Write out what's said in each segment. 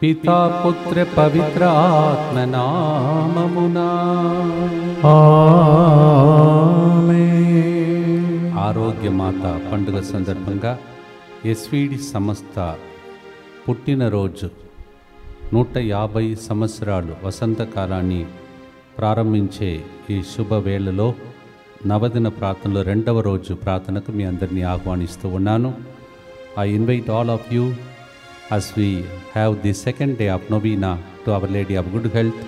పితా పుత్ర పవిత్ర ఆత్మ నామమునా ఆమేన్. ఆరోగ్యమాత పండుగ సందర్భంగా ఎస్విడి సంస్థ పుట్టినరోజు 150 సంవత్సరాలు వసంతకాలాన్ని ప్రారంభించే ఈ శుభవేళలో నవదిన ప్రార్థనలో 2వ రోజు ప్రార్థనకు మీ అందరినీ ఆహ్వానిస్తూ ఉన్నాను. I invite all of you as we have the second day of novena to Our Lady of Good Health,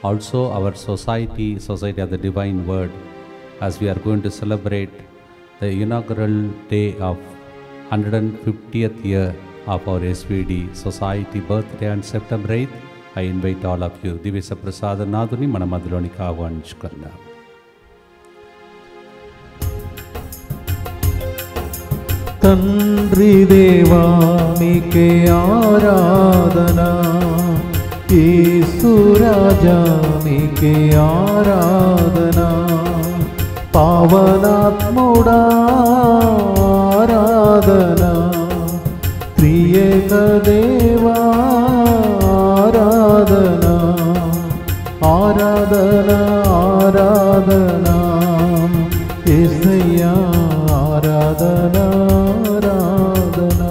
also our society of the Divine Word, as we are going to celebrate the inaugural day of 150th year of our SVD Society birthday on September 8th. I invite all of you. దివ్య ప్రసాద నాథుని మన మధ్యలోనికి ఆహ్వానించుకుందాం. తండ్రి దేవా మీకే ఆరాధన, యేసు రాజా మీకే ఆరాధన, పావనాత్ముడా ఆరాధన, త్రియేక దేవా ఆరాధన, ఆరాధన ఆరాధన, యేసయ్యా ఆరాధన ఆరాధన.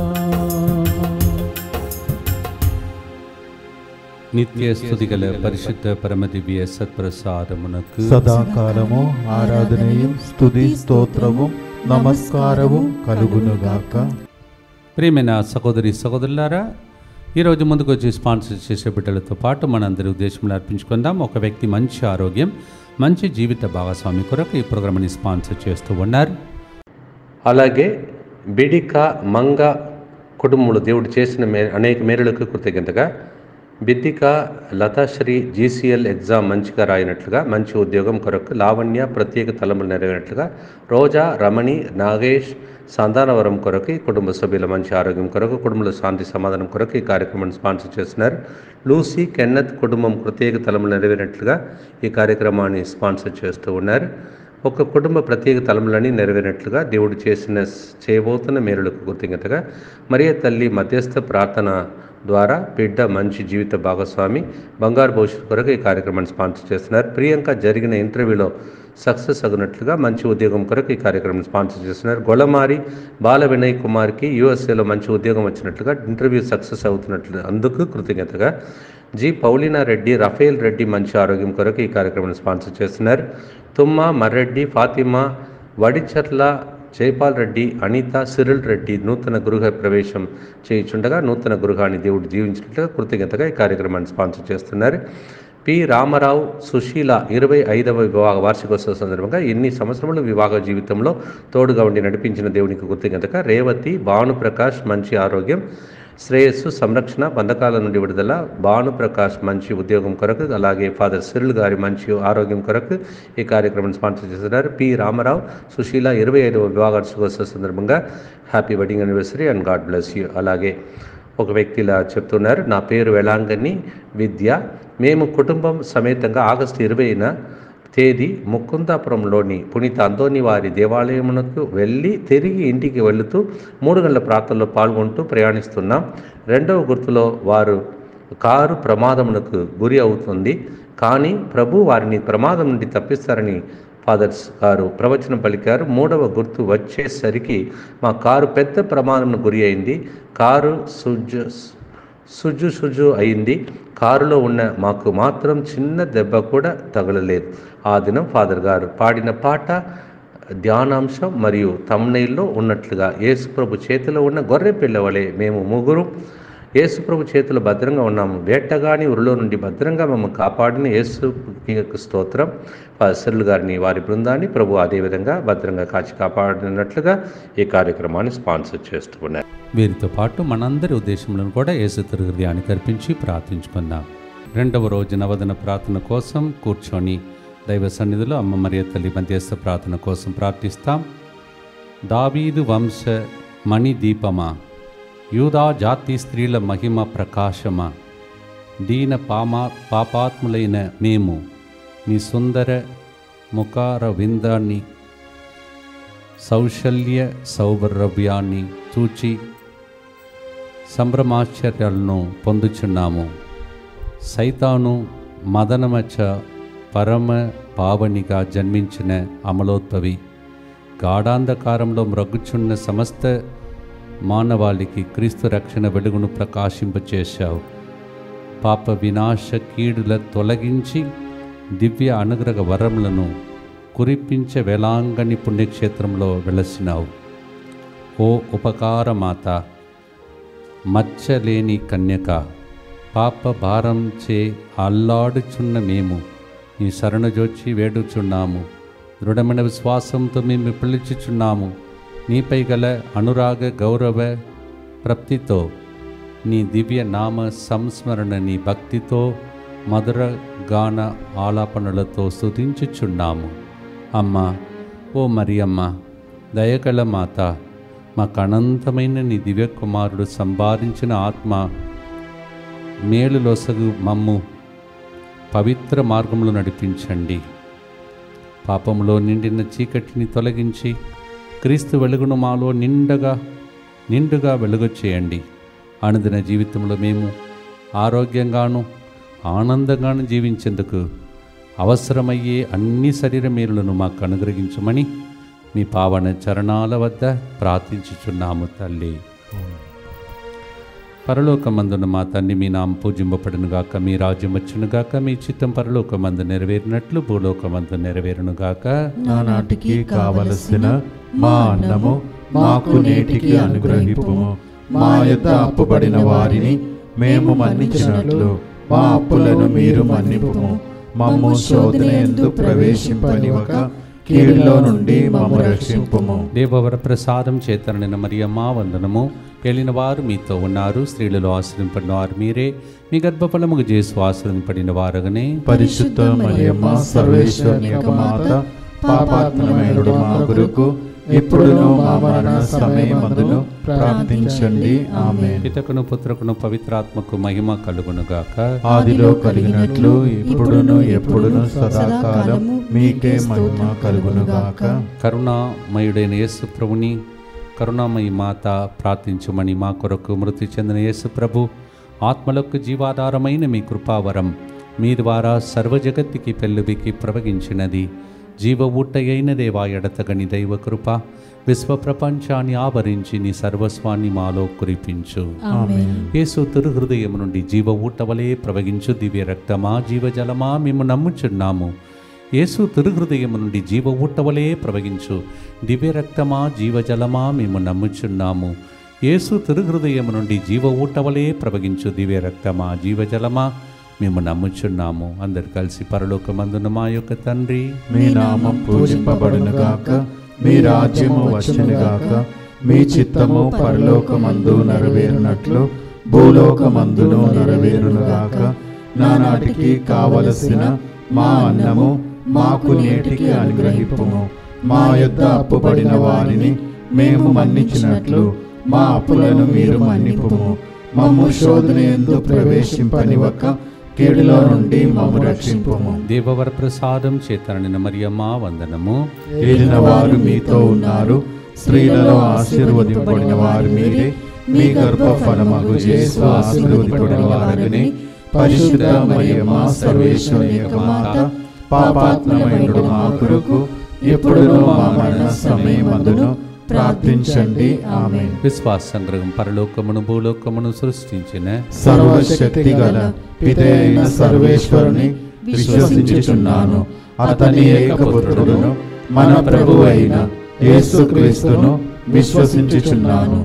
నిత్య స్తుతిగల పరిశుద్ధ పరమదివ్య సత్ప్రసాదమునకు సదాకాలము ఆరాధనయు స్తుతి స్తోత్రము నమస్కారము కలుగునుగాక. ప్రియమైన సహోదరి సహోదరులారా, ఈరోజు ముందుకు వచ్చి స్పాన్సర్ చేసే బిడ్డలతో పాటు మనందరి ఉద్దేశంలో అర్పించుకుందాం. ఒక వ్యక్తి మంచి ఆరోగ్యం, మంచి జీవిత భాగస్వామి కొరకు ఈ ప్రోగ్రామ్ని స్పాన్సర్ చేస్తూ ఉన్నారు. అలాగే బిడిక మంగ కుటుంబంలో దేవుడు చేసిన అనేక మేలులకు కృతజ్ఞతగా బిద్దిక లతాశ్రీ జీసీఎల్ ఎగ్జామ్ మంచిగా రాయినట్లుగా, మంచి ఉద్యోగం కొరకు లావణ్య ప్రత్యేక తలములు నెరవేరినట్లుగా, రోజా రమణి నాగేష్ సంతానవరం కొరకు ఈ కుటుంబ సభ్యుల మంచి ఆరోగ్యం కొరకు, కుటుంబంలో శాంతి సమాధానం కొరకు ఈ కార్యక్రమాన్ని స్పాన్సర్ చేస్తున్నారు. లూసీ కెన్నత్ కుటుంబం ప్రత్యేక తలములు నెరవేరినట్లుగా ఈ కార్యక్రమాన్ని స్పాన్సర్ చేస్తూ ఉన్నారు. ఒక కుటుంబ ప్రత్యేక తలములని నెరవేరినట్లుగా దేవుడు చేయబోతున్న మేలులకు కృతజ్ఞతగా మరియ తల్లి మధ్యస్థ ప్రార్థన ద్వారా బిడ్డ మంచి జీవిత భాగస్వామి బంగారు భవిష్యత్తు కొరకు ఈ కార్యక్రమాన్ని స్పాన్సర్ చేస్తున్నారు. ప్రియాంక జరిగిన ఇంటర్వ్యూలో సక్సెస్ అగినట్లుగా మంచి ఉద్యోగం కొరకు ఈ కార్యక్రమాన్ని స్పాన్సర్ చేస్తున్నారు. గొల్లమారి బాల వినయ్ కుమార్కి యూఎస్ఏలో మంచి ఉద్యోగం వచ్చినట్లుగా, ఇంటర్వ్యూ సక్సెస్ అవుతున్నట్లు అందుకు కృతజ్ఞతగా జి పౌలినా రెడ్డి రఫేల్ రెడ్డి మంచి ఆరోగ్యం కొరకు ఈ కార్యక్రమాన్ని స్పాన్సర్ చేస్తున్నారు. తుమ్మ మర్రెడ్డి ఫాతిమా వడిచర్ల జైపాల్ రెడ్డి అనిత సిరిల్ రెడ్డి నూతన గృహ ప్రవేశం చేయించుండగా నూతన గృహాన్ని దేవుడు జీవించినట్లుగా కృతజ్ఞతగా ఈ కార్యక్రమాన్ని స్పాన్సర్ చేస్తున్నారు. పి రామారావు సుశీల 25వ వివాహ వార్షికోత్సవ సందర్భంగా ఎన్ని సంవత్సరములు వివాహ జీవితంలో తోడుగా ఉండి నడిపించిన దేవునికి కృతజ్ఞతగా రేవతి భానుప్రకాష్ మంచి ఆరోగ్యం, శ్రేయస్సు, సంరక్షణ, బంధకాల నుండి విడుదల, భానుప్రకాష్ మంచి ఉద్యోగం కొరకు, అలాగే ఫాదర్ సిరిల్ గారి మంచి ఆరోగ్యం కొరకు ఈ కార్యక్రమాన్ని స్పాన్సర్ చేస్తున్నారు. పి రామారావు సుశీల 25వ వివాహ వార్షికోత్సవ సందర్భంగా happy wedding anniversary and God bless you. అలాగే ఒక వ్యక్తి ఇలా చెప్తున్నారు, నా పేరు వేళాంగని విద్య, మేము కుటుంబం సమేతంగా ఆగస్టు 20న తేదీ ముకుందాపురంలోని పునీత అంతోని వారి దేవాలయమునకు వెళ్ళి తిరిగి ఇంటికి వెళుతూ 3 గంటల ప్రార్థనలో పాల్గొంటూ ప్రయాణిస్తున్నాం. 2వ గుర్తులో వారు కారు ప్రమాదమునకు గురి అవుతుంది, కానీ ప్రభు వారిని ప్రమాదం నుండి తప్పిస్తారని ఫాదర్స్ గారు ప్రవచనం పలికారు. 3వ గుర్తు వచ్చేసరికి మా కారు పెద్ద ప్రమాదంను గురి అయింది. కారు సుజు అయింది. కారులో ఉన్న మాకు మాత్రం చిన్న దెబ్బ కూడా తగలలేదు. ఆ దినం ఫాదర్ గారు పాడిన పాట ధ్యానాంశం మరియు తమ్నైల్లో ఉన్నట్లుగా యేసుప్రభు చేతిలో ఉన్న గొర్రె పిల్ల వలె మేము ముగ్గురు యేసుప్రభు చేతులు భద్రంగా ఉన్నాము. వేటగాని ఉరిలో నుండి భద్రంగా మమ్మల్ని కాపాడిన యేసుకి స్తోత్రం. సిరిల్ గారిని వారి బృందాన్ని ప్రభు అదేవిధంగా భద్రంగా కాచి కాపాడినట్లుగా ఈ కార్యక్రమాన్ని స్పాన్సర్ చేస్తూ ఉన్నారు. వీరితో పాటు మనందరి ఉద్దేశంలో కూడా యేసు హృదయానికి అర్పించి ప్రార్థించుకుందాం. 2వ రోజు నవదన ప్రార్థన కోసం కూర్చొని దైవ సన్నిధిలో అమ్మ మరియ తల్లి మధ్యస్థ ప్రార్థన కోసం ప్రార్థిస్తాం. దావీదు వంశ మణిదీపమా, యూదా జాతి స్త్రీల మహిమ ప్రకాశమా, దీన పాపాత్ములైన మేము మీ సుందర ముఖార విందాన్ని సౌశల్య సౌభర్వ్యాన్ని చూచి సంభ్రమాశ్చర్యాలను పొందుచున్నాము. సైతాను మదనమచ్చ పరమ పావనిగా జన్మించిన అమలోద్భవి, గాఢాంధకారంలో మ్రగ్గుచున్న సమస్త మానవాళికి క్రీస్తు రక్షణ వెలుగును ప్రకాశింపచేశావు. పాప వినాశ కీడుల తొలగించి దివ్య అనుగ్రహ వరములను కురిపించే వేలాంగణి పుణ్యక్షేత్రంలో వెలసినావు. ఓ ఉపకారమాత, మచ్చలేని కన్యక, పాప భారంచే అల్లాడుచున్న మేము నీ శరణజొచ్చి వేడుచున్నాము. దృఢమైన విశ్వాసంతో మేము పిలుచుచున్నాము. నీపై గల అనురాగ గౌరవ ప్రాప్తితో నీ దివ్య నామ సంస్మరణ, నీ భక్తితో మధుర గాన ఆలాపనలతో స్తుతించుచున్నాము. అమ్మ, ఓ మరియమ్మ, దయగల మాత, మాకు అనంతమైన నీ దివ్య కుమారుడు సంపాదించిన ఆత్మ మేలులొసగు మమ్ము పవిత్ర మార్గంలో నడిపించండి. పాపంలో నిండిన చీకటిని తొలగించి క్రీస్తు వెలుగును మాలో నిండుగా వెలుగు చేయండి. అనుదిన జీవితంలో మేము ఆరోగ్యంగాను ఆనందంగాను జీవించేందుకు అవసరమయ్యే అన్ని శరీర మేలులను మాకు అనుగ్రహించమని మీ పావన చరణాల వద్ద ప్రార్థించుచున్నాము తల్లి. పరలోకమందున మా తండ్రి, మీ నామం పూజింపబడునుగాక, మీ రాజ్యం వచ్చునుగాక, మీ చిత్తం పరలోకమందు నెరవేరినట్లు భూలోకమందు నెరవేరునుగాక. నానాటికి కావలసిన మా అన్నము మాకు నేటికి అనుగ్రహింపుము. మా యొద్ద అప్పుబడిన వారిని మేము మన్నించినట్లు మా అప్పులను మీరు మన్నింపుము. మమ్ము శోధన యందు ప్రవేశింపనివ్వక కీడులో నుండి మమ్ము రక్షింపుము. దేవవర ప్రసాదం చేతనైన మరియమ్మ వందనము. ఏలిన వారు మీతో ఉన్నారు, స్త్రీలలో ఆశ్రయింపడిన వారు మీరే, మీ గర్భఫలముగు చేసి ఆశ్రయింపడిన వారుగానే. పరిశుద్ధ మరియమ్మ సర్వేశ్వరుని యొక్క మాత, పాపాత్మమైనడు మా కొరకు ఇప్పుడును మా మరణ సమయమందును ప్రార్థించండి. ఆమేన్. పితకును పుత్రకును పవిత్రాత్మకు మహిమ కలుగునుగాక. ఆదిలో కలిగినట్లు ఇప్పుడును ఎప్పుడును సదాకాలం మీకే మహిమ కలుగునుగాక. కరుణామయుడైన యేసు ప్రభుని, కరుణామయి మాత, ప్రార్థించుమని మా కొరకు మృతి చెందిన యేసు ప్రభు ఆత్మలకు జీవాధారమైన మీ కృపావరం మీ ద్వారా సర్వజగత్తుకి పెళ్ళుబికి ప్రవగించినది. జీవ ఊటయైన దేవా, ఎడతగని దైవ కృప విశ్వ ప్రపంచాన్ని ఆవరించి నీ సర్వస్వాన్ని మాలో కురిపించు. యేసు తిరుహృదయం నుండి జీవ ఊట వలె ప్రవగించు దివ్య రక్తమా, జీవజలమా, మేము నమ్ముచున్నాము. యేసు తిరుహృదయం నుండి జీవ ఊట వలె ప్రవగించు దివ్య రక్తమా, జీవజలమా, మేము నమ్ముచున్నాము. యేసు తిరుహృదయం నుండి జీవ ఊట వలె ప్రవగించు దివ్య రక్తమా, జీవజలమా, మేము నమ్ముచున్నాము. అందరు కలిసి పరలోకమందున మా యొక్క తండ్రి, మీ నామం పూజింపబడునుగాక, మీ రాజ్యము వచ్చునుగాక, మీ చిత్తము పరలోకమందు నెరవేరునట్లు భూలోకమందును నెరవేరునుగాక. నానాటికి కావలసిన మా అన్నము మాకు నేటికి అనుగ్రహింపుము. మా యొద్ద అప్పుబడిన వారిని మేము మన్నించినట్లు మా అప్పులను మీరు మన్నింపుము. మమ్ము శోధన యందు ప్రవేశింపనివ్వక కీడులో నుండి మమ్ము రక్షింపుము. దేవవర ప్రసాదం చేతనైన మరియమ్మ వందనము. ఏలిన వారు మీతో ఉన్నారు, స్త్రీలలో ఆశీర్వదింపబడిన వారు మీరే, మీ గర్భఫలమగు యేసు ఆశీర్వదింపబడిన వారగనే. పరిశుద్ధ మరియమ్మ సర్వేశ్వరుని యొక్క మాత, పాపాత్మమైనడు మా కొరకు ఇప్పుడును మా మరణ సమయమందును ప్రార్థించండి. ఆమేన్. విశ్వాస సంగ్రహం. పరలోకమును భూలోకమును సృష్టించిన సర్వశక్తి గల పితైన సర్వేశ్వరుని విశ్వసించుచున్నాను. అతని ఏకపుత్రుడును మన ప్రభువు అయిన యేసుక్రీస్తును విశ్వసించుచున్నాను.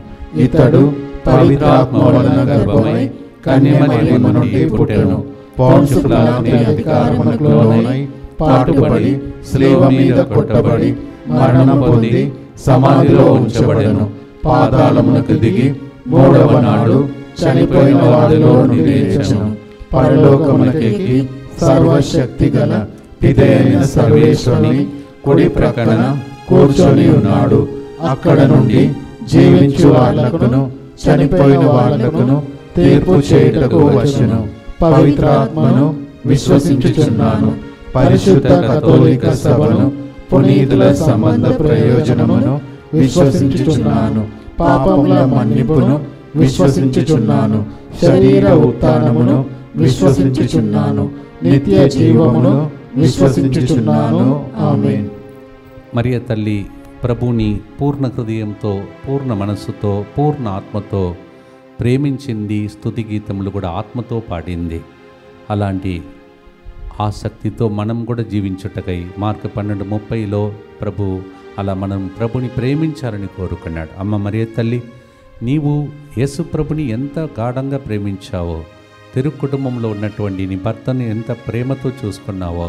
ఇతడు పవిత్రాత్మ వలన గర్భమై కన్యమరియమ్మ నుండి పుట్టెను. పోన్సు పిలాతు అధికారమునకు లోనై పాటుపడి శిలువ మీద కొట్టబడి మరణం పొంది సమాధిలో ఉంచబడెను. పాతాళమునకు దిగి మూడవ నాడు చనిపోయిన వారిలో నుండి లేచెను. పరలోకమునకెక్కి సర్వశక్తి గల పితైన సర్వేశ్వరుని కుడి ప్రక్కన కూర్చొని ఉన్నాడు. అక్కడ నుండి జీవించు వాళ్ళకును చనిపోయిన వాళ్ళకును తీర్పు చేయుటకు వచ్చెను. పవిత్రాత్మను విశ్వసించుచున్నాను. పరిశుద్ధ కథోలిక సభను, పునీతుల సంబంధ ప్రయోజనమును విశ్వసించుచున్నాను. పాపముల మన్నిపును విశ్వసించుచున్నాను. శరీర ఉత్థానమును విశ్వసించుచున్నాను. నిత్య జీవమును విశ్వసించుచున్నాను. ఆమేన్. మరియ తల్లి ప్రభుని పూర్ణ హృదయంతో, పూర్ణ మనస్సుతో, పూర్ణ ఆత్మతో ప్రేమించింది. స్తుతి గీతములు కూడా ఆత్మతో పాడింది. అలాంటి ఆసక్తితో మనం కూడా జీవించుటకై మార్కు 12:30లో ప్రభు అలా మనం ప్రభుని ప్రేమించాలని కోరుకున్నాడు. అమ్మ మరియ తల్లి, నీవు యేసు ప్రభుని ఎంత గాఢంగా ప్రేమించావో, తిరు కుటుంబంలో ఉన్నటువంటి నీ భర్తను ఎంత ప్రేమతో చూసుకున్నావో,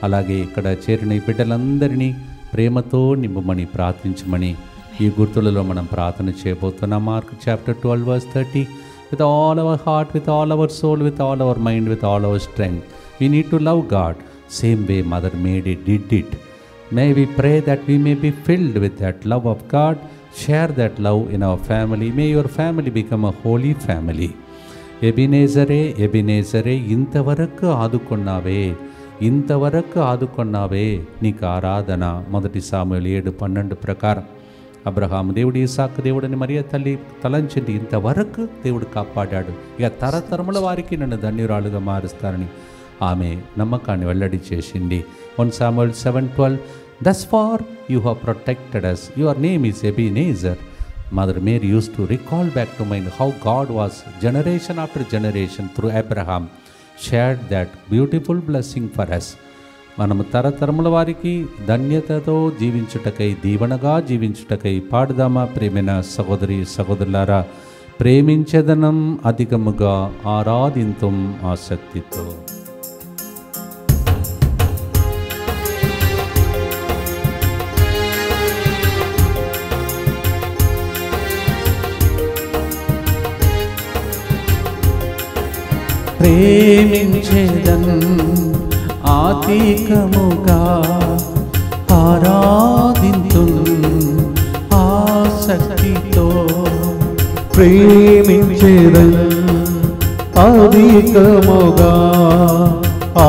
అలాగే ఇక్కడ చేరిన ఈ బిడ్డలందరినీ ప్రేమతో నింపమని ప్రార్థించమని ఈ గుర్తులలో మనం ప్రార్థన చేయబోతున్నాం. Mark chapter 12:30, with all our heart, with all our soul, with all our mind, with all our strength, we need to love God same way Mother Mary did it. May we pray that we may be filled with that love of God. Share that love in our family. May your family become a holy family. ఎబినేజరే, ఎబినేజరే, ఇంతవరకు ఆదుకున్నావే, నీకు ఆరాధన. 1 సాముయేలు 7:12 ప్రకారం అబ్రహాము దేవుడు, ఇసాకు దేవుడని మరియ తల్లి తలంచింది. ఇంతవరకు దేవుడు కాపాడాడు, ఇక తరతరముల వారికి నన్ను ధన్యురాలుగా మారుస్తానని ఆమె నమ్మకాన్ని వెల్లడి చేసింది. 1 Samuel 7:12, thus far you have protected us, your name is Ebenezer. Mother Mary used to recall back to mind how God was generation after generation through Abraham shared that beautiful blessing for us. మనము తరతరముల వారికి ధన్యతతో జీవించుటకై, దీవెనగా జీవించుటకై పాడుదామా? ప్రేమైన సహోదరి సహోదరులారా, ప్రేమించెదనం అధికముగా, ఆరాధింతుం ఆసక్తితో. ప్రేమించెదన్ అధికముగా, ఆరాధింతున్ ఆసక్తితో. ప్రేమించెదన్ అధికముగా,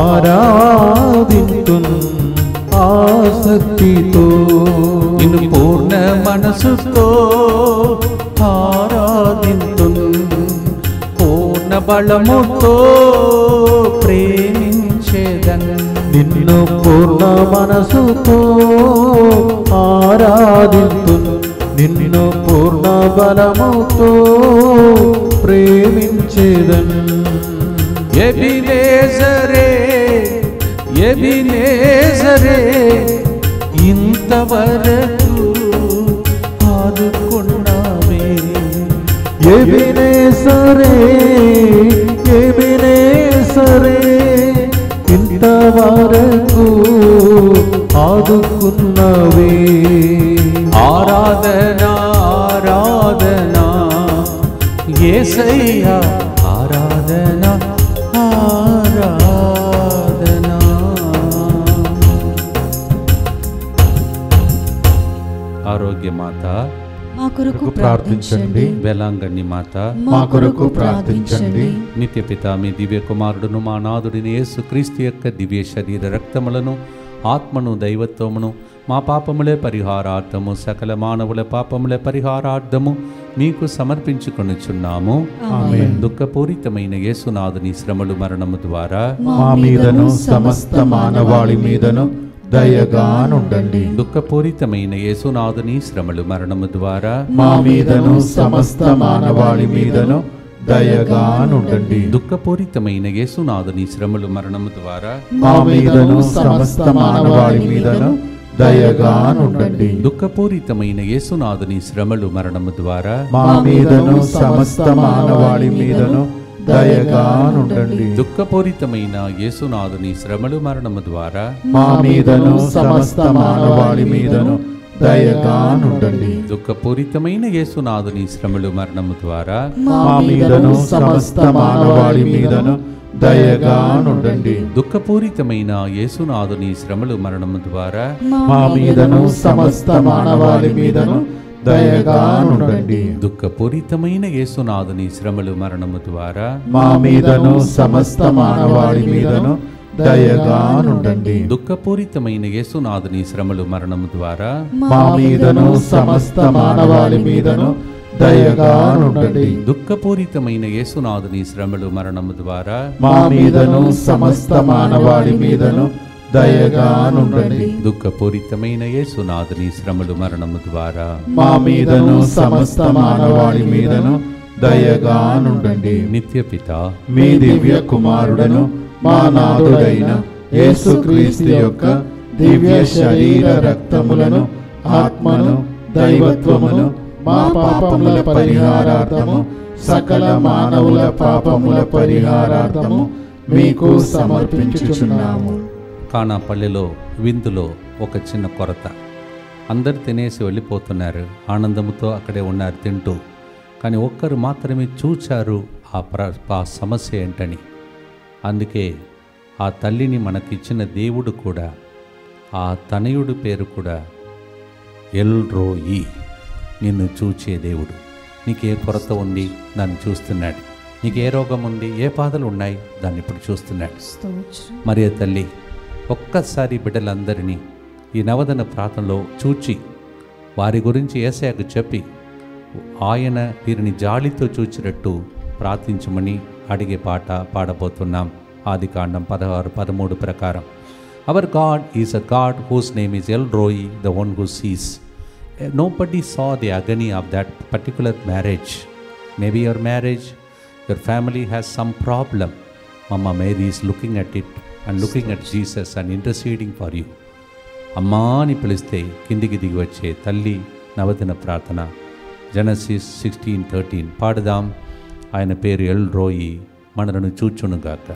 ఆరాధింతున్ ఆసక్తితో. నిన్ను పూర్ణ మనసుతో ఆరాధింతున్, పూర్ణ బలముతో ప్రేమించెదన్. నిన్ను పూర్ణ మనసుతో ఆరాధింతును, నిన్ను పూర్ణ బలముతో ప్రేమించెదన్. ఎబినేజరే, ఎబినేజరే, ఇంతవరకు ఆదుకున్నావే. ఎబినేజరే, ఎబినేజరే, ఇంతవరకు ఆదుకున్నవే. ఆరాధనా, ఆరాధనా యేసయ్యా, ఆరాధనా, ఆరాధనా. ఆరోగ్య మాత మా కొరకు ప్రార్థించండి. వేలాంగణి మాత మా కొరకు ప్రార్థించండి. నిత్య పిత మీ దివ్య కుమారుడును మా నాథుడిని యేసు క్రీస్తు యొక్క దివ్య శరీర రక్తములను, ఆత్మను, దైవత్వమును మా పాపములే పరిహారార్థము, సకల మానవుల పాపములే పరిహారార్థము మీకు సమర్పించుకొనుచున్నాము. ఆమేన్. దుఃఖపూరితమైన యేసునాథుని శ్రమలు, మరణము ద్వారా మా మీదను సమస్త మానవాళి మీదను దయగానుండండి. దుఃఖపూరితమైన యేసునాథుని శ్రమలు, మరణము ద్వారా మా మీదను సమస్త మానవాళి మీదను దయగానుండండి. దుఃఖపూరితమైన యేసునాథుని శ్రమలు, మరణము ద్వారా మా మీదను సమస్త మానవాళి మీదను దయగానుండండి. దుఃఖపూరితమైన యేసునాథుని శ్రమలు, మరణము ద్వారా మా మీదను సమస్త మానవాళి మీదను దయగానుండండి. దుఃఖపూరితమైన యేసునాథుని శ్రమలు, మరణము ద్వారా మా మీదను సమస్త మానవాళి మీదను దయగానుండండి. దుఃఖపూరితమైన యేసునాథుని శ్రమలు, మరణము ద్వారా మా మీదను సమస్త మానవాళి మీదను దయగానుండండి. దుఃఖపూరితమైన యేసునాథుని శ్రమలు, మరణము ద్వారా మా మీదను సమస్త మానవాళి మీదను దయగానుండండి. దుఃఖపూరితమైన యేసునాథుని శ్రమలు, మరణము ద్వారా మా మీదను సమస్త మానవాళి మీదను దయగానుండండి. దుఃఖపూరితమైన యేసునాథుని శ్రమలు, మరణము ద్వారా మా మీదను సమస్త మానవాళి మీదను దయగా నుండండి. దుఃఖపూరితమైన యేసునాథుని శ్రమలు మరణము ద్వారా మా మీదను సమస్త మానవాళి మీదను దయగా నుండండి. దుఃఖపూరితమైన యేసునాథుని శ్రమలు మరణము ద్వారా మా మీదను సమస్త మానవాళి మీదను దయగా నుండండి. నిత్యపిత మీ దివ్య కుమారుడను మా నాథుడైన యేసుక్రీస్తు యొక్క దివ్య శరీర రక్తములను ఆత్మను దైవత్వమును మా పాపముల పరిహారార్థము సకల మానవుల పాపముల పరిహారార్థము మీకు సమర్పించుచున్నాము. కానాపల్లిలో విందులో ఒక చిన్న కొరత. అందరు తినేసి వెళ్ళిపోతున్నారు, ఆనందంతో అక్కడే ఉన్నారు తింటూ. కానీ ఒక్కరు మాత్రమే చూచారు ఆ సమస్య ఏంటని. అందుకే ఆ తల్లిని మనకిచ్చిన దేవుడు కూడా, ఆ తనయుడు పేరు కూడా ఎల్ రోయి, నిన్ను చూచే దేవుడు. నీకే కొరత ఉంది, దాన్ని చూస్తున్నాడు. నీకు ఏ రోగం ఉంది, ఏ బాధలు ఉన్నాయి, దాన్ని ఇప్పుడు చూస్తున్నాడు. మరియ తల్లి ఒక్కసారి బిడ్డలందరినీ ఈ నవదన ప్రార్థనలో చూచి వారి గురించి యేసయ్యకు చెప్పి ఆయన వీరిని జాలితో చూచినట్టు ప్రార్థించమని అడిగే పాట పాడబోతున్నాం. ఆదికాండం 16:13 ప్రకారం. Hour God is a God who's name is L రోయి, the one who sees. Nobody saw the agony of that particular marriage. Maybe your marriage, your family has some problem. Mama Mary is looking at it and looking at Jesus and interceding for you. అమ్మా అని పిలిస్తే కిందికి దిగి వచ్చే తల్లి నవదిన ప్రార్థన. Genesis 16:13 పాడుదాం. ఆయన పేరు ఎల్ రోయి, మనలను చూచునుగాక.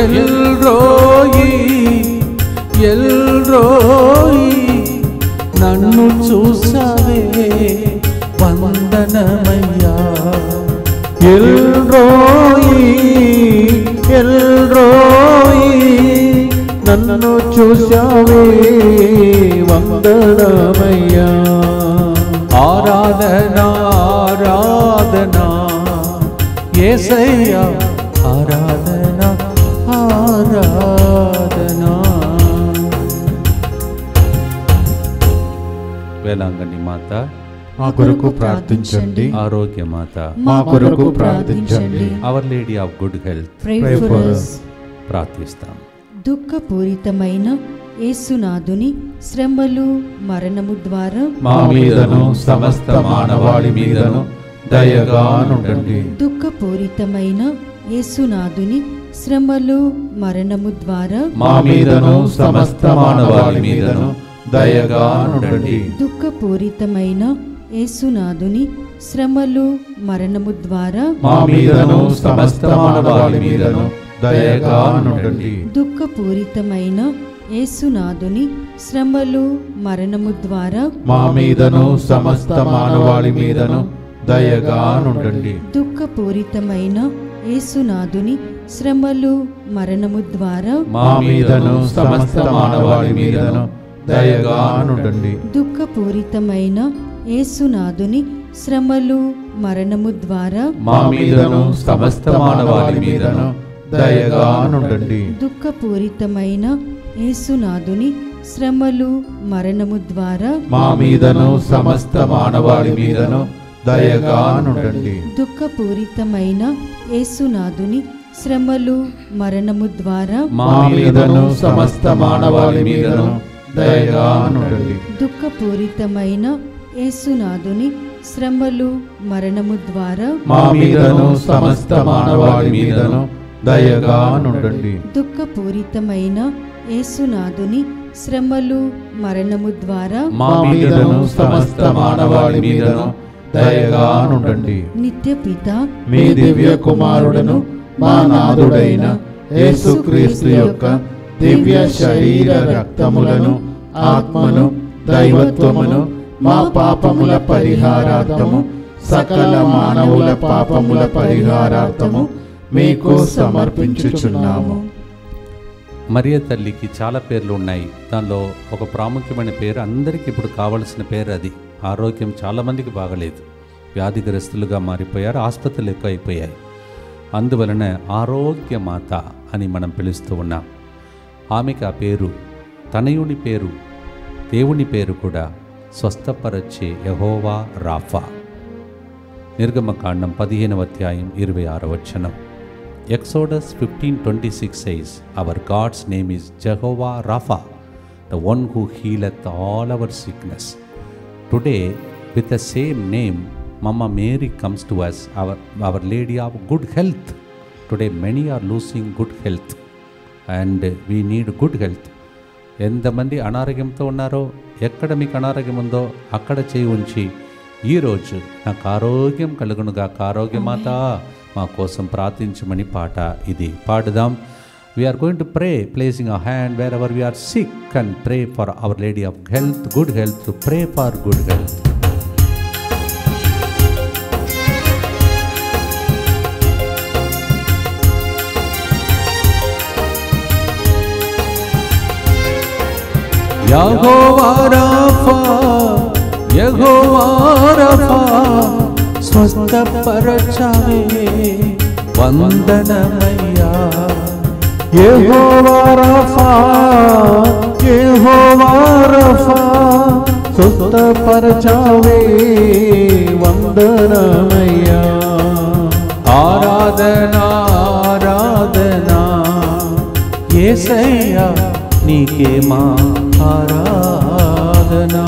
ఎల్ రోయి, ఎల్ రోయి, నన్ను చూసావే వందనమయ్యా. ఎల్ రోయి, ఎల్ రోయి, నన్ను చూశావే వందనమయ్యా. ఆరాధన ఆరాధన యేసయ్యా, ఆరాధన ఆరాధన. వేలాంగణి మాత మా కొరకు ప్రార్థించండి. ఆరోగ్య మాత మా కొరకు ప్రార్థించండి. Our lady of good health Pray for us. ప్రార్థిస్తాం. దుఃఖపూరితమైన యేసునాథుని శ్రమలు మరణము ద్వారా మా మీదను సమస్త మానవాళి మీదను దయగా నుండండి. దుఃఖపూరితమైన యేసునాథుని శ్రమలు మరణము ద్వారా మా మీదను సమస్త మానవాళి మీదను దయగా నుండండి. దుఃఖపూరితమైన యేసునాథుని శ్రమలు మరణము ద్వారా మా మీదను సమస్త మానవాళి మీదను దయగా నుండండి. దుఃఖపూరితమైన యేసునాథుని శ్రమలు మరణము ద్వారా మా మీదను సమస్త మానవాళి మీదను దయగా నుండండి. దుఃఖపూరితమైన యేసునాథుని శ్రమలు మరణము ద్వారా మా మీదను సమస్త మానవాళి మీదను దయగా నుండండి. దుఃఖపూరితమైన యేసునాథుని శ్రమలు మరణము ద్వారా మా మీదను సమస్త మానవాళి మీదను దయగా నుండండి. దుఃఖపూరితమైన యేసునాథుని శ్రమలు మరణము ద్వారా మా మీదను సమస్త మానవాళి మీదను దయగా నుండండి. దుఃఖపూరితమైన యేసునాథుని శ్రమలు మరణము ద్వారా మా మీదను సమస్త మానవాళి మీదను దయగా నుండండి. దుఃఖపూరితమైన యేసునాథుని శ్రమలు మరణము ద్వారా మా మీదను సమస్త మానవాళి మీదను దయగా నుండండి. దుఃఖపూరితమైన యేసునాథుని శ్రమలు మరణము ద్వారా మా మీదను సమస్త మానవాళి మీదను దయగా నుండండి. నిత్యపిత మీ దివ్య కుమారుడను మా నాథుడైన యేసుక్రీస్తు యొక్క దివ్య శరీర రక్తములను ఆత్మను దైవత్వమును మా పాపముల పరిహారార్థము సకల మానవుల పాపముల పరిహారార్థము మీకు సమర్పించుచున్నాము. మరియ తల్లికి చాలా పేర్లు ఉన్నాయి. దానిలో ఒక ప్రాముఖ్యమైన పేరు, అందరికీ ఇప్పుడు కావలసిన పేరు అది. ఆరోగ్యం చాలామందికి బాగలేదు. వ్యాధిగ్రస్తులుగా మారిపోయారు, ఆసుపత్రులు ఎక్కువ అయిపోయాయి. అందువలన ఆరోగ్యమాత అని మనం పిలుస్తూ ఉన్నాం. ఆమెకు ఆ పేరు, తనయుని పేరు, దేవుని పేరు కూడా స్వస్థపరచే యెహోవా రాఫా. నిర్గమకాండం 15వ అధ్యాయం 26వ వచనం. Exodus 15:26 says, our God's name is Jehovah Rapha, the one who healeth all our sickness. Today, with the same name, Mama Mary comes to us, our Lady of Good Health. Today, many are losing good health and we need good health. ఎంతమంది అనారోగ్యంతో ఉన్నారో, ఎక్కడ మీకు అనారోగ్యం ఉందో అక్కడ చేయి ఉంచి ఈరోజు నాకు ఆరోగ్యం కలుగునుగా, ఆరోగ్యమాత మా కోసం ప్రార్థించమని పాట ఇది పాడుదాం. We are going to pray, placing our hand wherever we are sick and pray for Our Lady of Health, good health, to pray for good health. యెహోవా రాఫా, యెహోవా రాఫా, స్వస్థపరచవే వందనమయ్యా. యెహోవా రాఫా, యెహోవా రాఫా, స్వస్థపరచవే వందనమయ్యా. ఆరాధనా ఆరాధనా యేసయ్యా, నీకే మా ఆరాధనా.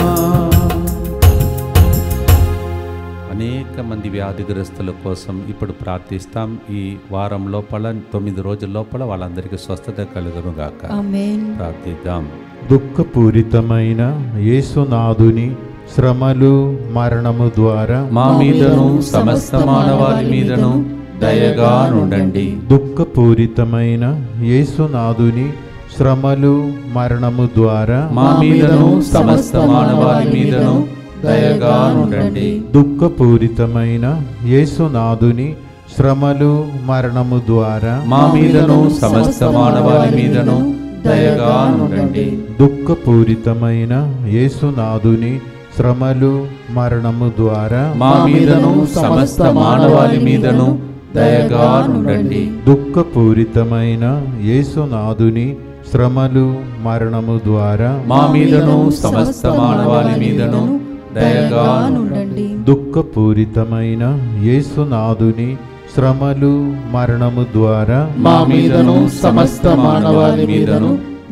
అనేక మంది వ్యాధిగ్రస్తుల కోసం ఇప్పుడు ప్రార్థిస్తాం. ఈ వారం లోపల 9 రోజుల లోపల వాళ్ళందరికీ స్వస్థత కలుగునుగాక. ఆమేన్. ప్రార్థిద్దాం. దుఃఖపూరితమైన యేసునాథుని శ్రమలు మరణము ద్వారా మా మీదను సమస్త మానవాళి మీదను దయగా నుండండి. దుఃఖపూరితమైన యేసునాథుని శ్రమలు మరణము ద్వారా మా మీదను సమస్త మానవాళి మీదను దయగా నుండండి. దుఃఖపూరితమైన యేసునాథుని శ్రమలు మరణము ద్వారా మా మీదను సమస్త మానవాళి మీదను దయగా నుండండి. దుఃఖపూరితమైన యేసునాథుని శ్రమలు మరణము ద్వారా మా మీదను సమస్త మానవాళి మీదను దయగా నుండండి. దుఃఖపూరితమైన యేసునాథుని శ్రమలు మరణము ద్వారా మా మీదను సమస్త మానవాళి మీదను దయగా నుండండి. దుఃఖపూరితమైన యేసునాథుని శ్రమలు మరణము ద్వారా మా మీదను సమస్త మానవాళి మీదను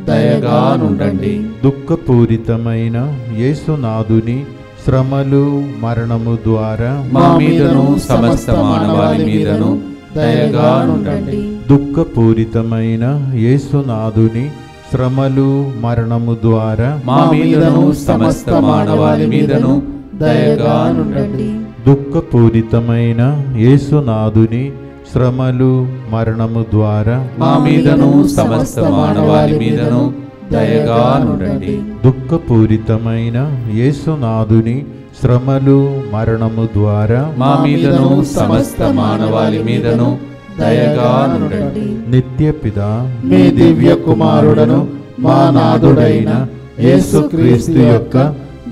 దయగా నుండండి. దుఃఖపూరితమైన యేసునాథుని శ్రమలు మరణము ద్వారా మా మీదను సమస్త మానవాళి మీదను దయగా నుండండి. దుఃఖపూరితమైన యేసునాథుని శ్రమలు మరణము ద్వారా మా మీదను సమస్త మానవాళి మీదను దయగా నుండండి. దుఃఖపూరితమైన యేసునాథుని శ్రమలు మరణము ద్వారా మా మీదను సమస్త మానవాళి మీదను దయగా నుండండి. దుఃఖపూరితమైన యేసునాథుని శ్రమలు మరణము ద్వారా మా మీదను సమస్త మానవాళి మీదను దయగా నుండండి. నిత్యపిత మీ దివ్య కుమారుడను మా నాథుడైన యేసుక్రీస్తు యొక్క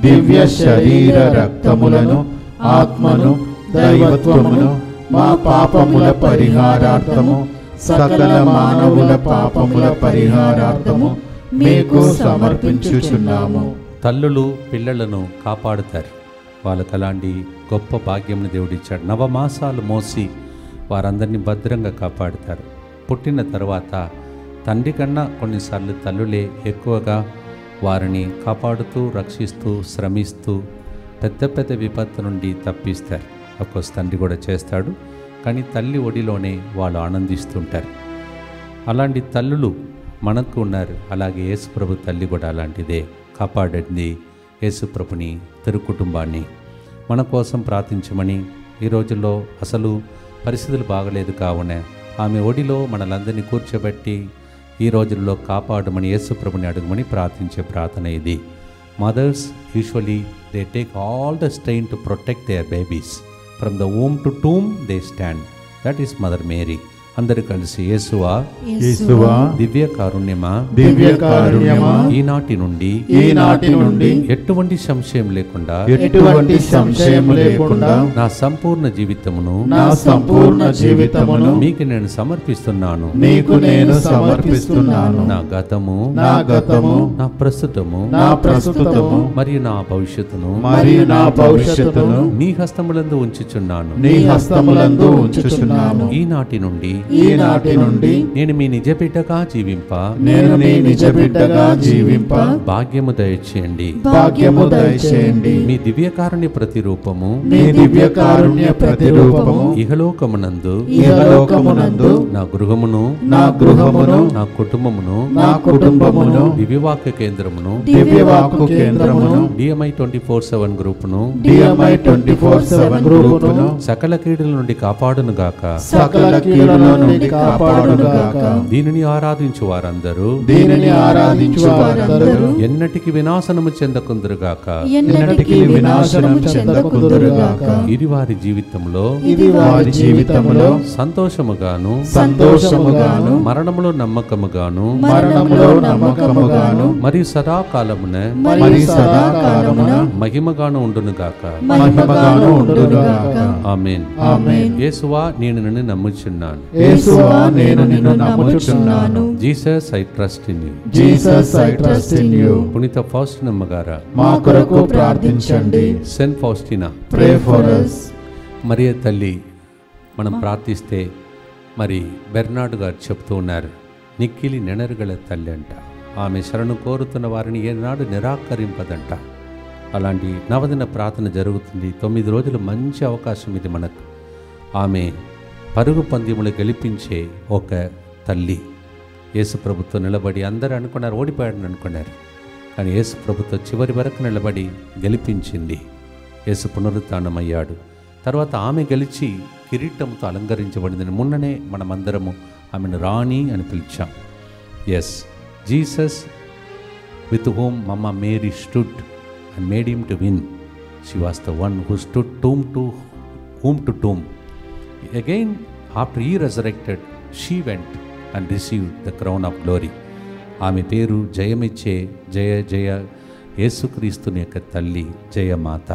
దివ్య శరీర రక్తములను, ఆత్మను, దైవత్వమును మా పాపముల పరిహారార్థము, సకల మానవుల పాపముల పరిహారార్థము మీకు సమర్పించుచున్నాము. తల్లులు పిల్లలను కాపాడుతారు. వాళ్ళకు అలాంటి గొప్ప భాగ్యంని దేవుడిచ్చాడు. 9 మాసాలు మోసి వారందరినీ భద్రంగా కాపాడుతారు. పుట్టిన తర్వాత తండ్రి కన్నా కొన్నిసార్లు తల్లులే ఎక్కువగా వారిని కాపాడుతూ, రక్షిస్తూ, శ్రమిస్తూ పెద్ద పెద్ద విపత్తు నుండి తప్పిస్తారు. అఫ్కోర్స్ తండ్రి కూడా చేస్తాడు, కానీ తల్లి ఒడిలోనే వాళ్ళు ఆనందిస్తుంటారు. అలాంటి తల్లులు మనకు ఉన్నారు. అలాగే యేసుప్రభు తల్లి కూడా అలాంటిదే, కాపాడింది యేసుప్రభుని, తిరుకుటుంబాన్ని. మన కోసం ప్రార్థించమని. ఈ రోజుల్లో అసలు పరిస్థితులు బాగలేదు కావున ఆమె ఒడిలో మనలందరినీ కూర్చోబెట్టి ఈ రోజుల్లో కాపాడమని యేసుప్రభుని అడుగుమని ప్రార్థించే ప్రార్థన ఇది. Mothers usually they take all the strain to protect their babies. From the womb to tomb they stand. That is Mother Mary. అందరు కలిసి యేసువా యేసువా దివ్య కారుణ్యమా దివ్య కారుణ్యమా ఈనాటి నుండి ఎటువంటి సంశయం లేకుండా నా సంపూర్ణ జీవితమును మీకు నేను సమర్పిస్తున్నాను. నా గతము నా ప్రస్తుతము మరియు నా భవిష్యత్తును నీ హస్తములందు ఉంచుచున్నాను. ఈనాటి నుండి నేను మీ నిజ బిడ్డగా జీవింప భాగ్యము దయచేయండి. మీ దివ్యకారుణ్య ప్రతిరూపము ఇహలోకమునందు నా గృహమును నా కుటుంబమును దివ్యవాక్య కేంద్రమును DMI 24/7 గ్రూపును సకల కీడుల నుండి కాపాడును గాక. దీనిని ఆరాధించు వారందరూ ఎన్నటికి వినాశనము చెందకుందురుగాక. ఇది వారి జీవితంలో సంతోషముగాను మరణములో నమ్మకముగాను మరియు సదాకాలమున మహిమగాను ఉండునుగాక. ఆమేన్. యేసువా నేను నిన్ను నమ్ముచున్నాను. Jesus I trust in you. పునీత ఫౌస్టినమ్మ గారా మా కొరకు ప్రార్థించండి. Saint Faustina pray for us. మరియ తల్లి మనం ప్రార్థిస్తే మరి బెర్నార్డ్ గారు చెప్తూ ఉన్నారు, నిక్కిలి నెనరుగల తల్లి అంట. ఆమె శరణు కోరుతున్న వారిని ఏనాడు నిరాకరింపదంట. అలాంటి నవదిన ప్రార్థన జరుగుతుంది. 9 రోజులు మంచి అవకాశం ఇది మనకు. ఆమె పరుగు పందెములు గెలిపించే ఒక తల్లి. యేసు ప్రభుతో నిలబడి అందరూ అనుకున్నారు ఓడిపోయాడని అనుకున్నారు, కానీ యేసు ప్రభుతో చివరి వరకు నిలబడి గెలిపించింది. యేసు పునరుత్థానమయ్యాడు. తర్వాత ఆమె గెలిచి కిరీటంతో అలంకరించబడిందని మొన్ననే మనమందరము ఆమెను రాణి అని పిలిచాం. Yes, Jesus with whom mamma Mary stood and made him to win. She was the one who stood tomb to tomb. Again, after he resurrected, she went and received the crown of glory. ఆమె పేరు జయమిచ్చే జయ జయ యేసుక్రీస్తుని యొక్క తల్లి జయమాత.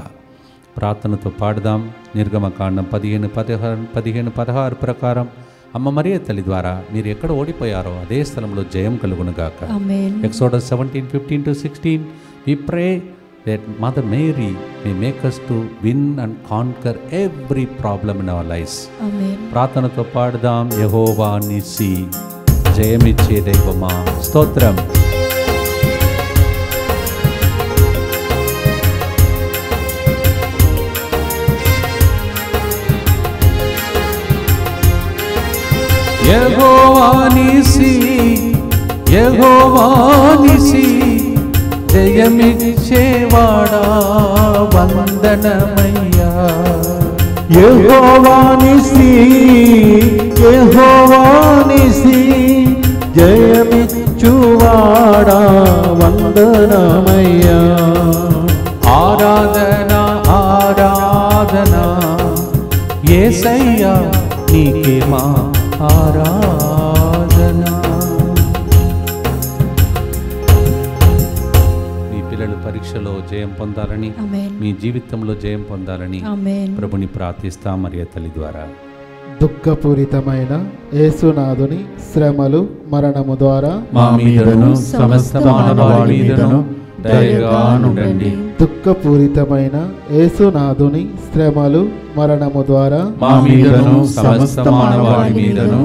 ప్రార్థనతో పాడదాం. నిర్గమకాండం 15:16 ప్రకారం అమ్మ మరియ తల్లి ద్వారా మీరు ఎక్కడ ఓడిపోయారో అదే స్థలంలో జయం కలుగునుగాక. Exodus 17:15-16 we pray that Mother Mary may make us to win and conquer every problem in our lives. ప్రార్థనతో పాడదాం. యెహోవా నిస్సి జయమిచ్చే దైవమా స్తోత్రం. యెహోవా నిస్సి జయమిచ్చేవాడా వందనమయ్యా. యెహోవా నిస్సి జయమిచ్చువాడా వందనమయ్యా. ఆరాధన ఆరాధన యేసయ్యా నీకే మా ఆరాధన. మీ పిల్లలు పరీక్షలో జయం పొందాలని, మీ జీవితంలో జయం పొందాలని ప్రభుని ప్రార్థిస్తాం మరియ తల్లి ద్వారా. దుఃఖపూరితమైన యేసునాథుని శ్రమలు మరణము ద్వారా మా మీదను సమస్త మానవాళి మీదను దయగా నుండండి. దుఃఖపూరితమైన యేసునాథుని శ్రమలు మరణము ద్వారా మా మీదను సమస్త మానవాళి మీదను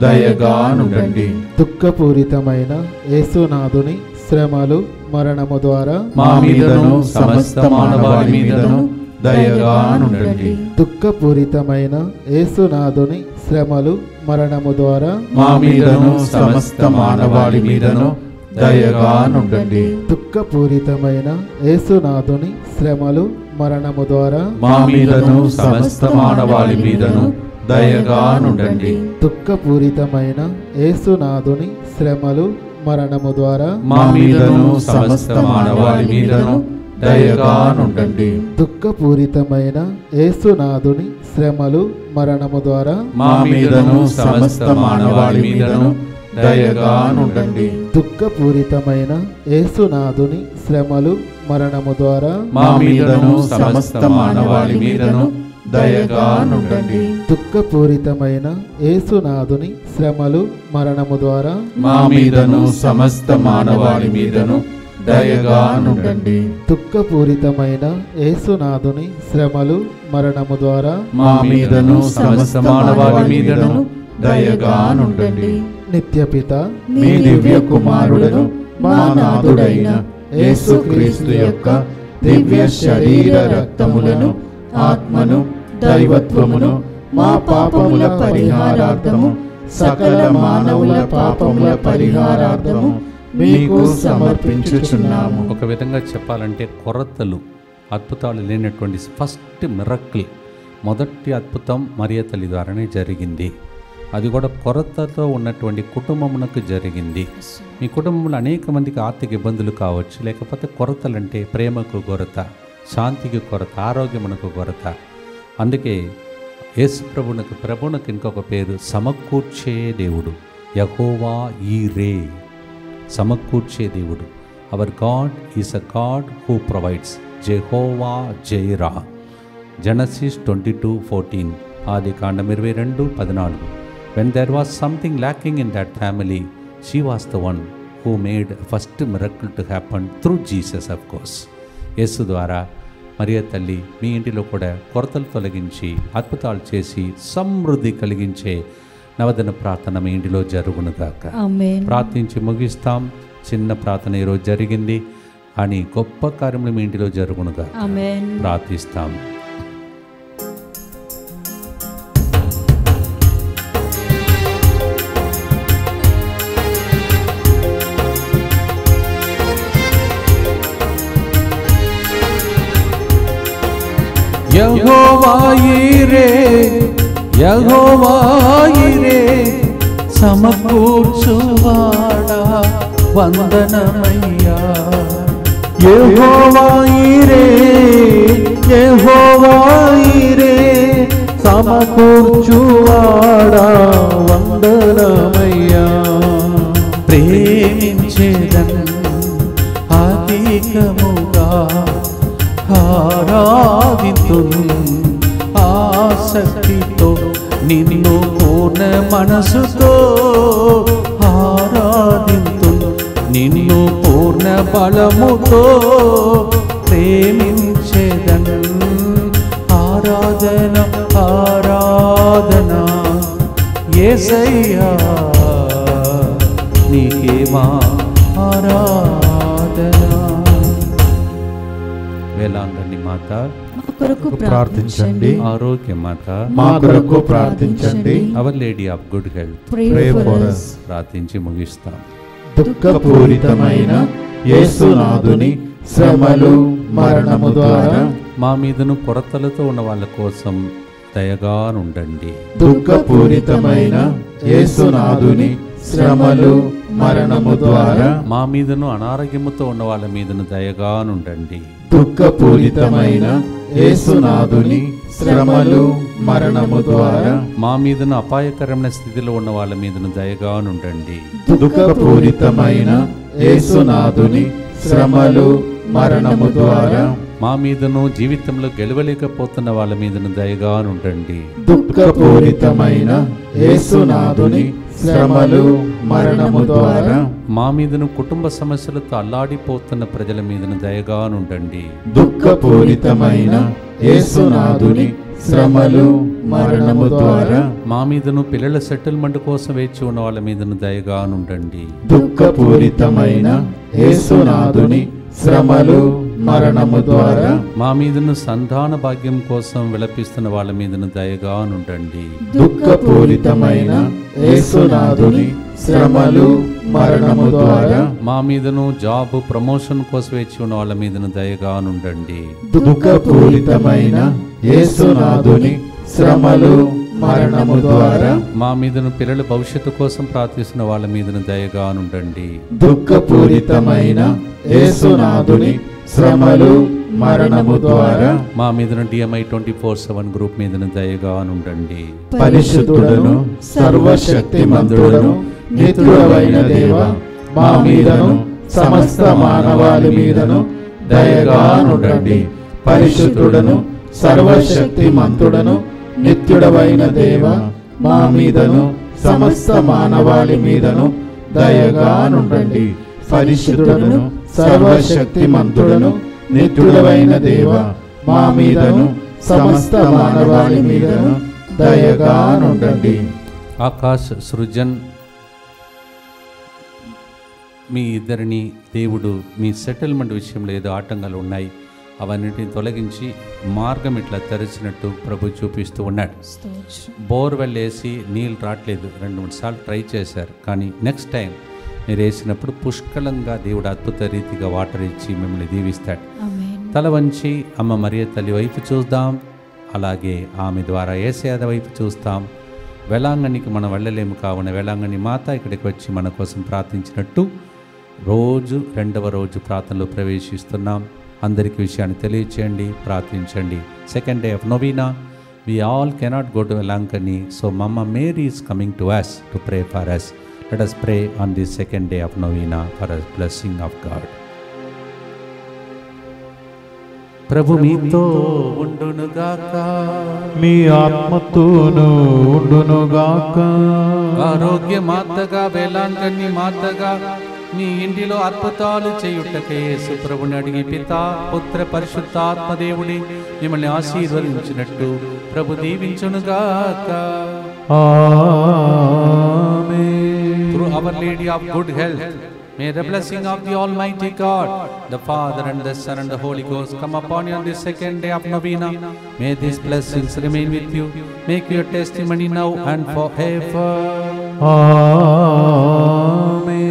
దయగా నుండండి. దుఃఖపూరితమైన యేసునాథుని శ్రమలు మరణము ద్వారా మా మీదను సమస్త మానవాళి మీదను దయగా నుండండి. దుఃఖపూరితమైన యేసునాథుని శ్రమలు మరణము ద్వారా మా మీదను సమస్త మానవాళి మీదను దయగా నుండండి. దుఃఖపూరితమైన యేసునాథుని శ్రమలు మరణము ద్వారా మా మీదను సమస్త మానవాళి మీదను దయగా నుండండి. దుఃఖపూరితమైన యేసునాథుని శ్రమలు మరణము ద్వారా మా మీదను సమస్త మానవాళి మీదను దయగానుండండి. దుఃఖపూరితమైన యేసునాథుని శ్రమలు మరణము ద్వారా మా మీదను సమస్త మానవాళి మీదను దయగానుండండి. దుఃఖపూరితమైన యేసునాథుని శ్రమలు మరణము ద్వారా మా మీదను సమస్త మానవాళి మీదను దయగానుండండి. దుఃఖపూరితమైన యేసునాథుని శ్రమలు మరణము ద్వారా మా మీదను సమస్త మానవాళి మీదను దయగానుండండి. దుఃఖపూరితమైన యేసునాథుని శ్రమలు మరణము ద్వారా మా మీదను సమస్త మానవాళి మీదను దయగానుండండి. నిత్యపిత మీ దివ్య కుమారుడను మా నాథుడైన యేసుక్రీస్తు యొక్క దివ్య శరీర రక్తములను, ఆత్మను, దైవత్వమును మా పాపముల పరిహారార్థము, సకల మానవుల పాపముల పరిహారార్థము మీకు సమర్పించుచున్నాము. ఒక విధంగా చెప్పాలంటే కొరతలు, అద్భుతాలు లేనటువంటి ఫస్ట్ మిరకిల్, మొదటి అద్భుతం మరియ తల్లి ద్వారానే జరిగింది. అది కూడా కొరతతో ఉన్నటువంటి కుటుంబమునకు జరిగింది. మీ కుటుంబంలో అనేక మందికి ఆర్థిక ఇబ్బందులు కావచ్చు, లేకపోతే కొరతలంటే ప్రేమకు కొరత, శాంతికి కొరత, ఆరోగ్యమునకు కొరత. అందుకే యేసు ప్రభునకు ఇంకొక పేరు సమకూర్చే దేవుడు, యెహోవా ఈరే, సమకూర్చే దేవుడు. Hour God is a God who provides, Jehovah Jaira. Genesis 22:14, Adikandam 22:14. When there was something lacking in that family, she was the one who made first miracle to happen through Jesus, of course. యేసు ద్వారా మరియ తల్లి మీ ఇంటిలో కూడా కొరతలు తొలగించి అద్భుతాలు చేసి సమృద్ధి కలిగించే నవదిన ప్రార్థన మీ ఇంటిలో జరుగునుగాక. ఆమేన్. ప్రార్థించి ముగిస్తాం. చిన్న ప్రార్థన ఈరోజు జరిగింది, కానీ గొప్ప కార్యములు మీ ఇంటిలో జరుగునుగాక. ఆమేన్. ప్రార్థిస్తాం. యెహోవా ఈరే, యెహోవా ఈరే, సమకూర్చువాడా వందనమయ్యా. యెహోవా ఈరే, యెహోవా ఈరే, సమకూర్చువాడా వందనమయ్యా. ప్రేమించేదన్ అధికముగా ఆరాధింతును, ఆసక్తితో నిన్ను పూర్ణ మనసుతో ఆరాధింతును, నిన్ను పూర్ణ బలముతో ప్రేమించేదన్. ఆరాధన ఆరాధన యేసయ్యా, నీకే మా ఆరాధన. వేలాంగణి మాత మా కొరకు ప్రార్థించండి. ఆరోగ్య మాత మా కొరకు ప్రార్థించండి. Our lady of good health Pray for us. ప్రార్థించి ముగిస్తాం. దుఃఖపూరితమైన యేసునాథుని శ్రమలు మరణము ద్వారా మా మీదను కొరతలతో ఉన్న వాళ్ళ కోసం దయగానుండండి. దుఃఖపూరితమైన యేసునాథుని శ్రమలు మరణము ద్వారా మా మీదను అనారోగ్యముతో ఉన్న వాళ్ళ మీదను దయగానుండండి. దుఃఖపూరితమైన యేసునాథుని శ్రమలు మరణము ద్వారా మా మీదను అపాయకరమైన స్థితిలో ఉన్న వాళ్ళ మీదను దయగానుండండి. దుఃఖపూరితమైన యేసునాథుని శ్రమలు మరణము ద్వారా మా మీదను జీవితంలో గెలవలేకపోతున్న వాళ్ళ మీదను దయగానుండండి. దుఃఖపూరితమైన యేసునాథుని శ్రమలు మరణము ద్వారా మా మీదను కుటుంబ సమస్యలతో అల్లాడిపోతున్న ప్రజల మీదను దయగానుండండి. దుఃఖపూరితమైన యేసునాథుని శ్రమలు మరణము ద్వారా మా మీదను పిల్లల సెటిల్మెంట్ కోసం వేచి ఉన్న వాళ్ళ మీదను దయగానుండండి. దుఃఖపూరితమైన యేసునాథుని శ్రమలు మరణము ద్వారా మా మీదను సంతాన భాగ్యం కోసం విలపిస్తున్న వాళ్ళ మీదను దయగానుండండి. దుఃఖపూరితమైన యేసునాథుని శ్రమలు మరణము ద్వారా మా మీదను జాబ్ ప్రమోషన్ కోసం వేచి ఉన్న వాళ్ళ మీదను దయగానుండండి. దుఃఖపూరితమైన యేసునాథుని శ్రమలు మరణము ద్వారా మా మీదను పిల్లల భవిష్యత్తు కోసం ప్రార్థిస్తున్న వాళ్ళ మీదను దయగానుండండి. దుఃఖపూరితమైన యేసునాథుని శ్రమలు మరణము ద్వారా మా మీదను DMI 24/7 గ్రూప్ మీదను దయగా నుండండి. పరిశుద్ధుడను సర్వశక్తిమంతుడను నిత్యుడవైన దేవ, మా మీదను సమస్త మానవాళి మీదను దయగా నుండండి. పరిశుద్ధుడను సర్వశక్తిమంతుడను నిత్యుడవైన దేవ, మా మీదను సమస్త మానవాళి మీదను దయగా నుండండి. పరిశుద్ధుడను సర్వశక్తిమంతుడను నిత్యుడవైన దేవ, మా మీదను సమస్త మానవాళి మీదను దయగా నుండండి. ఆకాశ్ సృజన్ మీ ఇద్దరిని దేవుడు మీ సెటిల్మెంట్ విషయంలో ఏదో ఆటంకాలు ఉన్నాయి అవన్నిటిని తొలగించి మార్గం ఇట్లా తెరిచినట్టు ప్రభు చూపిస్తూ ఉన్నాడు. బోర్వెల్ వేసి నీళ్ళు రావట్లేదు, 2-3 సార్లు ట్రై చేశారు, కానీ నెక్స్ట్ టైం మీరు వేసినప్పుడు పుష్కలంగా దేవుడు అద్భుత రీతిగా వాటర్ ఇచ్చి మిమ్మల్ని దీవిస్తాడు. తల వంచి అమ్మ మరియ తల్లి వైపు చూద్దాం, అలాగే ఆమె ద్వారా యేసయ్య వైపు చూస్తాం. వేలాంగణికి మనం వెళ్ళలేము కావున వేలాంగణి మాత ఇక్కడికి వచ్చి మన కోసం ప్రార్థించినట్టు రోజు 2వ రోజు ప్రార్థనలో ప్రవేశిస్తున్నాం. అందరికీ విషయాన్ని తెలియచేయండి, ప్రార్థించండి. Second day of novena. We all cannot go to Velankani, so Mama Mary is coming to us to pray for us. Let us pray on this second day of Novena for a blessing of God. ప్రభు మీతో ఉండునుగాక, మీ ఆత్మతోనూ ఉండునుగాక. ఆరోగ్య మాతగా వేలాంగణి మాతగా మీ ఇంటిలో అద్భుతాలు చేయుటకే యేసు ప్రభుని అడిగి పితా పుత్ర పరిశుద్ధాత్మ దేవుడి మిమ్మల్ని ఆశీర్వదించినట్టు ప్రభు దీవించునుగాక. ఆమేన్. Through Our Lady of Good Health, may the blessing of the Almighty God, the Father and the Son and the Holy Ghost come upon you on this second day of Novena. May these blessings remain with you. Make your testimony now and forever. ఆమేన్.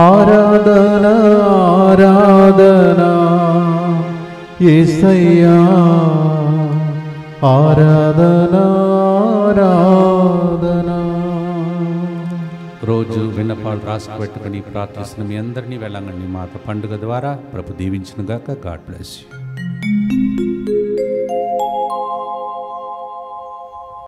ఆరాధన ఆరాధన యేసయ్యా, ఆరాధన ఆరాధన. రోజు విన్నపాలు రాసి పెట్టుకుని ప్రార్థిస్తున్న మీ అందరినీ వేలాంగణి మాత పండుగ ద్వారా ప్రభు దీవించునుగాక. God bless you.